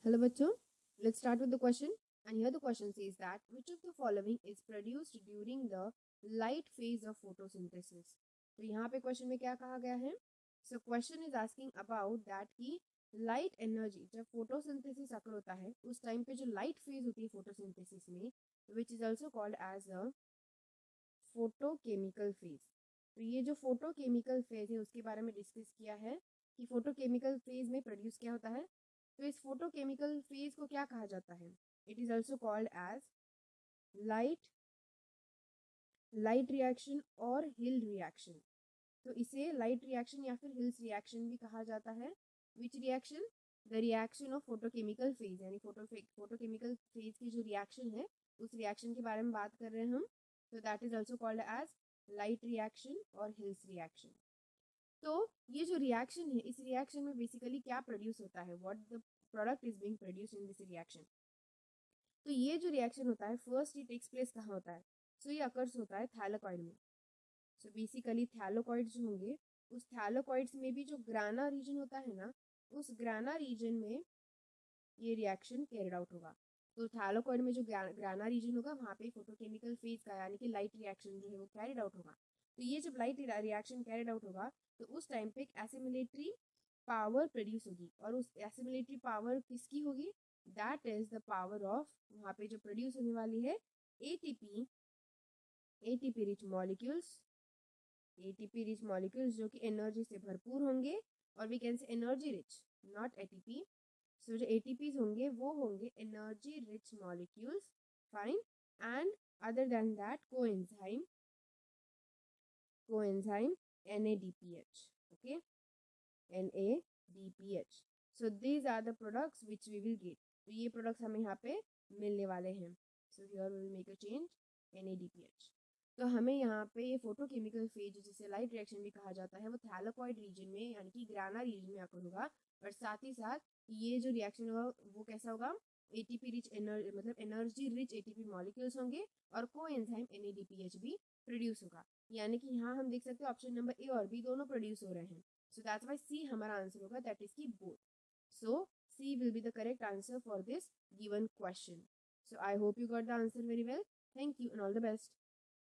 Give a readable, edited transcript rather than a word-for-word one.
Hello बच्चों, let's start with the question. And here the question says that which of the following is produced during the light phase of photosynthesis. तो यहाँ पे question में क्या कहा गया है? So question is asking about that कि लाइट एनर्जी जब फोटोसिंथेसिस अकर होता है उस टाइम पे जो लाइट फेज होती है फोटोसिंथेसिस में, which is also called as a photochemical phase. तो ये जो फोटोकेमिकल फेज है उसके बारे में डिस्कस किया है कि फोटोकेमिकल फेज में प्रोड्यूस क्या होता है. तो इस फोटोकेमिकल फेज को क्या कहा जाता है? It is also called as light light reaction और हिल रिएक्शन. तो इसे लाइट रिएक्शन या फिर हिल्स रिएक्शन भी कहा जाता है. Which reaction? The reaction of photochemical phase, यानी फोटोकेमिकल फेज की जो रिएक्शन है उस रिएक्शन के बारे में बात कर रहे हैं हम. तो that is also called as light reaction और हिल्स रिएक्शन. तो ये जो रिएक्शन है इस रिएक्शन में बेसिकली क्या प्रोड्यूस होता है, what the product is being produce in this reaction. तो ये जो रिएक्शन होता है फर्स्ट ये टेक्स प्लेस कहाँ होता है? सो ये अकर्स होता है थैलेकॉइड में. सो बेसिकली थैलेकॉइड्स जो होंगे उस थैलेकॉइड्स में भी जो ग्राना रीजन होता है ना, उस ग्राना रीजन में ये रिएक्शन कैरिड आउट होगा. तो थैलेकॉइड में जो ग्राना रीजन होगा वहाँ पे फोटोकेमिकल फेज का यानी कि लाइट रिएक्शन जो है वो कैरिड आउट होगा. तो ये जब लाइट रिएक्शन कैरिड आउट होगा तो उस टाइम पे एक एसिमिलेटरी पावर प्रोड्यूस होगी. और उस एसिमिलेटरी पावर किसकी होगी? That is the power of, वहाँ पे जो प्रोड्यूस होने वाली है ATP, ATP rich molecules, ATP rich molecules जो कि एनर्जी से भरपूर होंगे. और we can say energy rich, not ATP. So जो एटीपीज होंगे वो होंगे energy rich molecules. Fine. And other than that coenzyme, coenzyme NADPH. Okay, NADPH. So these are the products which we will get. तो ये products हमें यहाँ पे मिलने वाले हैं. So here we will make a change NADPH. तो हमें यहाँ पे ये फोटोकेमिकल फेज जिसे लाइट रिएक्शन भी कहा जाता है वो थैलेकॉइड रीजन में यानी कि ग्राना रीजन में आकर होगा. और साथ ही साथ ये जो रिएक्शन होगा वो कैसा होगा? एटीपी रिच एनर्जी, मतलब एनर्जी रिच एटीपी मॉलिक्यूल्स होंगे और कोएंजाइम NADPH भी प्रोड्यूस होगा. यानी कि यहाँ हम देख सकते हैं ऑप्शन नंबर ए और बी दोनों प्रोड्यूस हो रहे हैं. सो दैट्स व्हाई सी हमारा आंसर होगा, that is key both. So C will be the correct answer for this given question. So I hope you got the answer very well. Thank you and all the best.